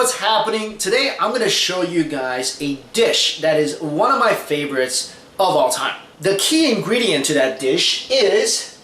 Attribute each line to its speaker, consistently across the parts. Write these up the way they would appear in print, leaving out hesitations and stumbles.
Speaker 1: what's happening? Today I'm going to show you guys a dish that is one of my favorites of all time. The key ingredient to that dish is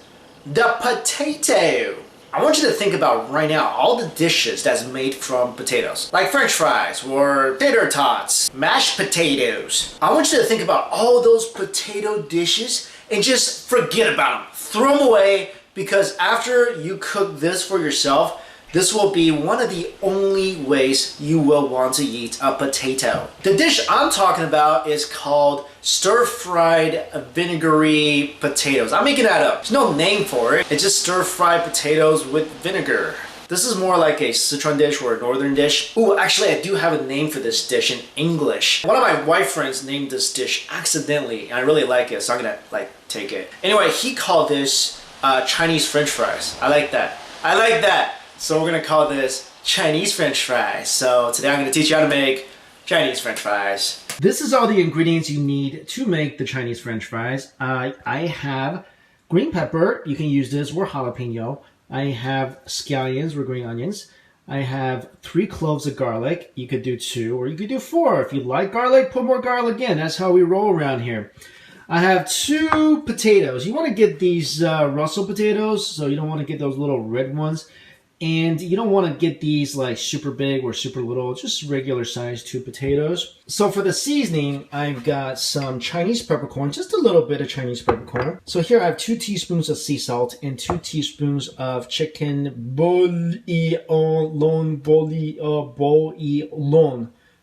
Speaker 1: the potato. I want you to think about right now all the dishes that's made from potatoes, like french fries or tater tots, mashed potatoes. I want you to think about all those potato dishes and just forget about them. Throw them away, because after you cook this for yourself, this will be one of the only ways you will want to eat a potato. The dish I'm talking about is called stir-fried vinegary potatoes. I'm making that up. There's no name for it. It's just stir-fried potatoes with vinegar. This is more like a Sichuan dish or a northern dish. Ooh, actually I do have a name for this dish in English. One of my white friends named this dish accidentally, and I really like it, so I'm gonna take it. Anyway, he called this Chinese French fries. I like that. I like that. So we're gonna call this Chinese French fries. So today I'm gonna teach you how to make Chinese French fries. This is all the ingredients you need to make the Chinese French fries. I have green pepper, you can use this, or jalapeno. I have scallions, or green onions. I have 3 cloves of garlic. You could do 2 or you could do 4. If you like garlic, put more garlic in. That's how we roll around here. I have 2 potatoes. You want to get these russet potatoes, so you don't want to get those little red ones. And you don't want to get these like super big or super little, just regular size 2 potatoes. So for the seasoning, I've got some Chinese peppercorn, just a little bit of Chinese peppercorn. So here I have 2 teaspoons of sea salt and 2 teaspoons of chicken bouillon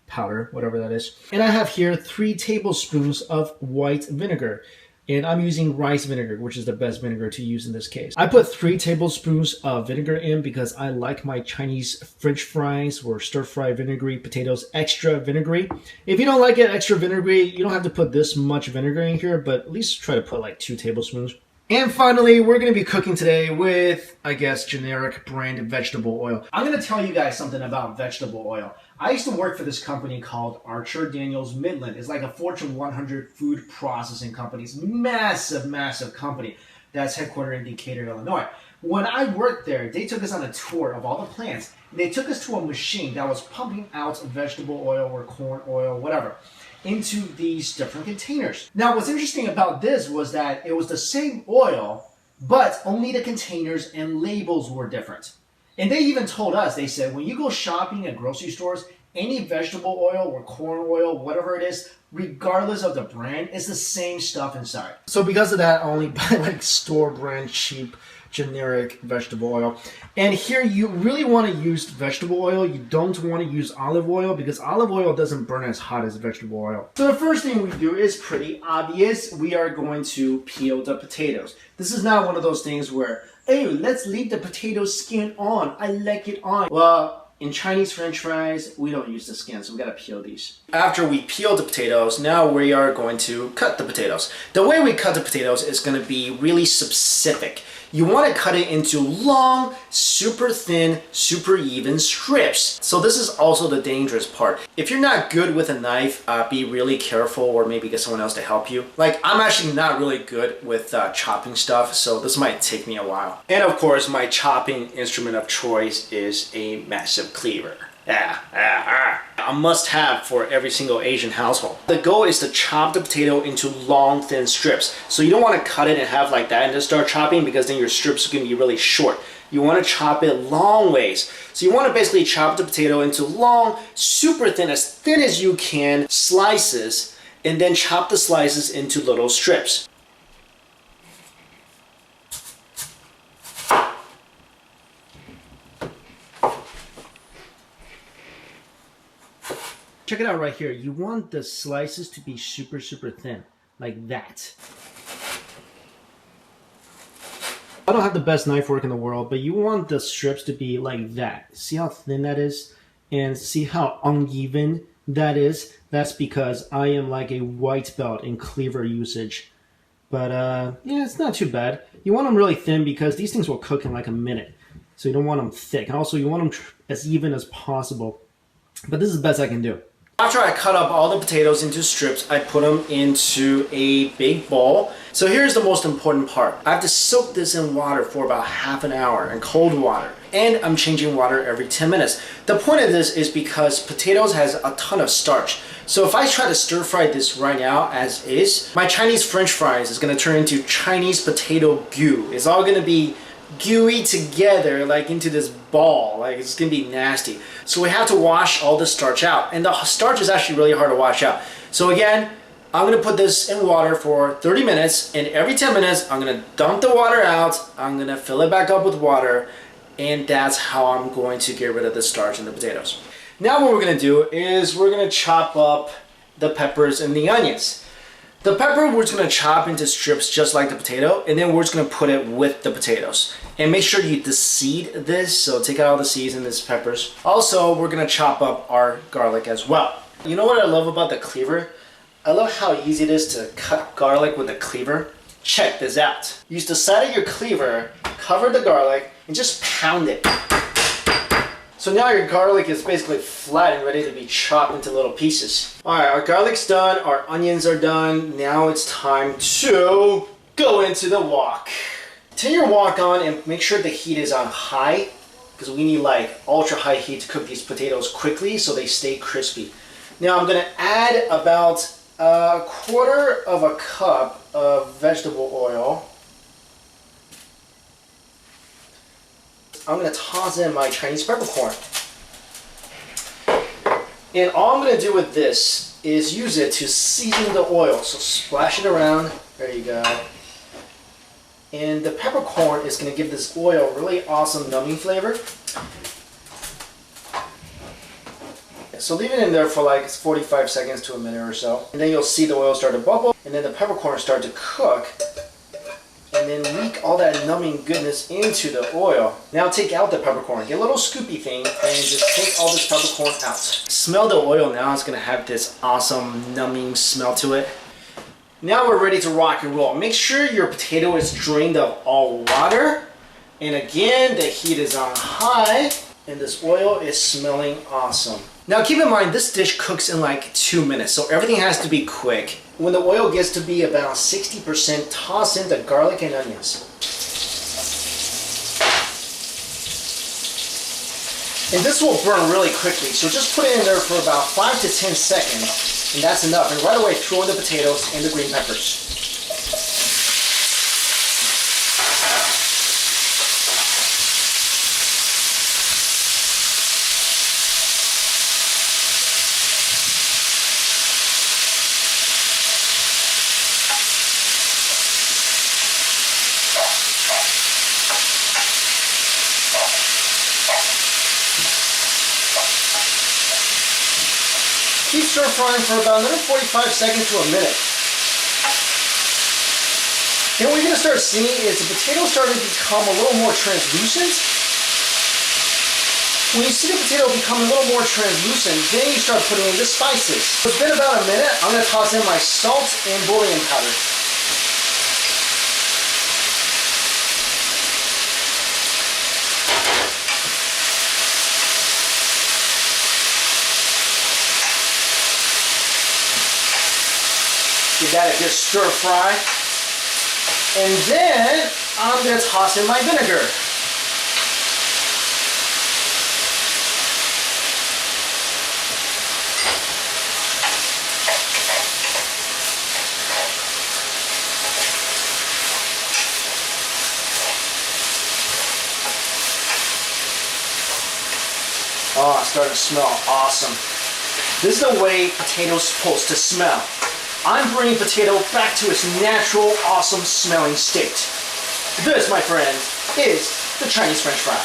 Speaker 1: powder, whatever that is. And I have here 3 tablespoons of white vinegar. And I'm using rice vinegar, which is the best vinegar to use in this case. I put 3 tablespoons of vinegar in because I like my Chinese French fries or stir-fry vinegary potatoes extra vinegary. If you don't like it extra vinegary, you don't have to put this much vinegar in here, but at least try to put like 2 tablespoons. And finally, we're going to be cooking today with, I guess, generic brand vegetable oil. I'm going to tell you guys something about vegetable oil. I used to work for this company called Archer Daniels Midland. It's like a Fortune 100 food processing company. It's a massive, massive company that's headquartered in Decatur, Illinois. When I worked there, they took us on a tour of all the plants. And they took us to a machine that was pumping out vegetable oil or corn oil, whatever, into these different containers. Now, what's interesting about this was that it was the same oil, but only the containers and labels were different. And they even told us, they said, when you go shopping at grocery stores, any vegetable oil or corn oil, whatever it is, regardless of the brand, it's the same stuff inside. So because of that, I only buy like store brand cheap generic vegetable oil. And here you really want to use vegetable oil. You don't want to use olive oil because olive oil doesn't burn as hot as vegetable oil. So the first thing we do is pretty obvious. We are going to peel the potatoes. This is not one of those things where, hey, let's leave the potato skin on. I like it on. Well, in Chinese French fries, we don't use the skin, so we gotta peel these. After we peel the potatoes, now we are going to cut the potatoes. The way we cut the potatoes is gonna be really specific. You want to cut it into long, super thin, super even strips. So this is also the dangerous part. If you're not good with a knife, be really careful, or maybe get someone else to help you. Like, I'm actually not really good with chopping stuff, so this might take me a while. And of course, my chopping instrument of choice is a massive cleaver. A must-have for every single Asian household. The goal is to chop the potato into long, thin strips. So you don't want to cut it and have like that and just start chopping, because then your strips are going to be really short. You want to chop it long ways. So you want to basically chop the potato into long, super thin as you can, slices, and then chop the slices into little strips. Check it out right here. You want the slices to be super, super thin, like that. I don't have the best knife work in the world, but you want the strips to be like that. See how thin that is? And see how uneven that is? That's because I am like a white belt in cleaver usage. But yeah, it's not too bad. You want them really thin because these things will cook in like a minute. So you don't want them thick. And also you want them as even as possible. But this is the best I can do. After I cut up all the potatoes into strips, I put them into a big bowl. So here's the most important part. I have to soak this in water for about half an hour, in cold water. and I'm changing water every 10 minutes. The point of this is because potatoes has a ton of starch. So if I try to stir fry this right now as is, my Chinese French fries is gonna turn into Chinese potato goo. It's all gonna be gooey together like into this ball. Like it's gonna be nasty. So we have to wash all the starch out. And the starch is actually really hard to wash out. So again, I'm gonna put this in water for 30 minutes, and every 10 minutes I'm gonna dump the water out, I'm gonna fill it back up with water, and that's how I'm going to get rid of the starch in the potatoes. Now what we're gonna do is we're gonna chop up the peppers and the onions. The pepper we're just gonna chop into strips just like the potato, and then we're just gonna put it with the potatoes. And make sure you deseed this, so take out all the seeds in these peppers. Also, we're gonna chop up our garlic as well. You know what I love about the cleaver? I love how easy it is to cut garlic with a cleaver. Check this out. Use the side of your cleaver, cover the garlic, and just pound it. So now your garlic is basically flat and ready to be chopped into little pieces. Alright, our garlic's done, our onions are done. Now it's time to go into the wok. Turn your wok on and make sure the heat is on high, because we need like ultra high heat to cook these potatoes quickly so they stay crispy. Now I'm gonna add about a quarter of a cup of vegetable oil. I'm going to toss in my Chinese peppercorn. And all I'm going to do with this is use it to season the oil. So splash it around. There you go. And the peppercorn is going to give this oil really awesome numbing flavor. So leave it in there for like 45 seconds to a minute or so. And then you'll see the oil start to bubble, and then the peppercorn start to cook. And then leak all that numbing goodness into the oil. Now take out the peppercorn. Get a little scoopy thing and just take all this peppercorn out. Smell the oil now. It's gonna have this awesome numbing smell to it. Now we're ready to rock and roll. Make sure your potato is drained of all water. And again, the heat is on high. And this oil is smelling awesome. Now keep in mind, this dish cooks in like 2 minutes, so everything has to be quick. When the oil gets to be about 60%, toss in the garlic and onions. And this will burn really quickly, so just put it in there for about 5 to 10 seconds, and that's enough. And right away, throw in the potatoes and the green peppers. Keep stir frying for about another 45 seconds to a minute. And what you're going to start seeing is the potatoes starting to become a little more translucent. When you see the potato become a little more translucent, then you start putting in the spices. So it's been about a minute. I'm going to toss in my salt and bouillon powder. Give that a good stir fry. And then I'm going to toss in my vinegar. Oh, it's starting to smell awesome. This is the way potatoes supposed to smell. I'm bringing potato back to its natural, awesome smelling state. This, my friend, is the Chinese French fry.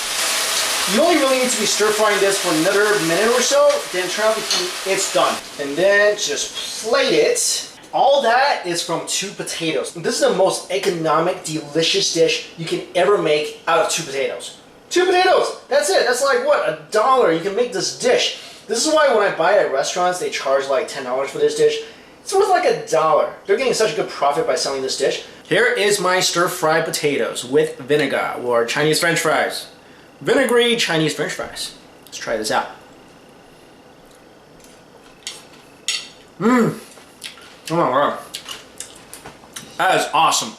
Speaker 1: You only really need to be stir frying this for another minute or so, then turn off the heat, it's done. And then just plate it. All that is from 2 potatoes. This is the most economic, delicious dish you can ever make out of 2 potatoes. 2 potatoes, that's it. That's like what, $1. You can make this dish. This is why when I buy it at restaurants, they charge like $10 for this dish. It's worth like $1. They're getting such a good profit by selling this dish. Here is my stir-fried potatoes with vinegar, or Chinese French fries. Vinegary Chinese French fries. Let's try this out. Mmm. Oh my god. That is awesome.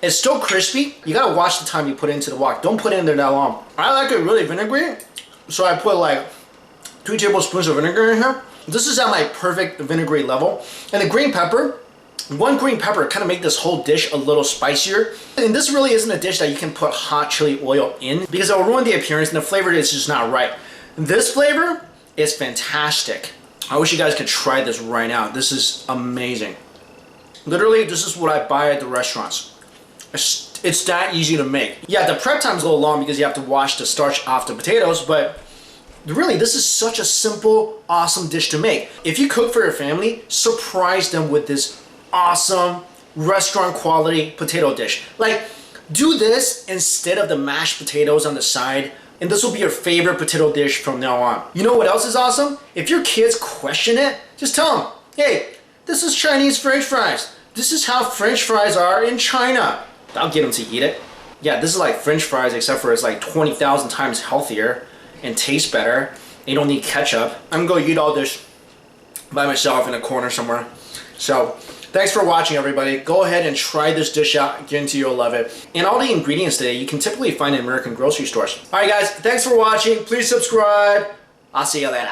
Speaker 1: It's still crispy. You gotta watch the time you put it into the wok. Don't put it in there that long. I like it really vinegary, so I put like 2 tablespoons of vinegar in here. This is at my perfect vinegary level. And the green pepper, 1 green pepper kind of make this whole dish a little spicier. And this really isn't a dish that you can put hot chili oil in because it'll ruin the appearance and the flavor is just not right. This flavor is fantastic. I wish you guys could try this right now. This is amazing. Literally, this is what I buy at the restaurants. It's that easy to make. Yeah, the prep time's a little long because you have to wash the starch off the potatoes, but really, this is such a simple, awesome dish to make. If you cook for your family, surprise them with this awesome restaurant quality potato dish. Like, do this instead of the mashed potatoes on the side, and this will be your favorite potato dish from now on. You know what else is awesome? If your kids question it, just tell them, hey, this is Chinese French fries. This is how French fries are in China. I'll get them to eat it. Yeah, this is like French fries, except for it's like 20,000 times healthier and tastes better. You don't need ketchup. I'm gonna eat all this by myself in a corner somewhere. So, thanks for watching, everybody. Go ahead and try this dish out. Guarantee you'll love it. And all the ingredients today you can typically find in American grocery stores. Alright guys, thanks for watching. Please subscribe. I'll see you later.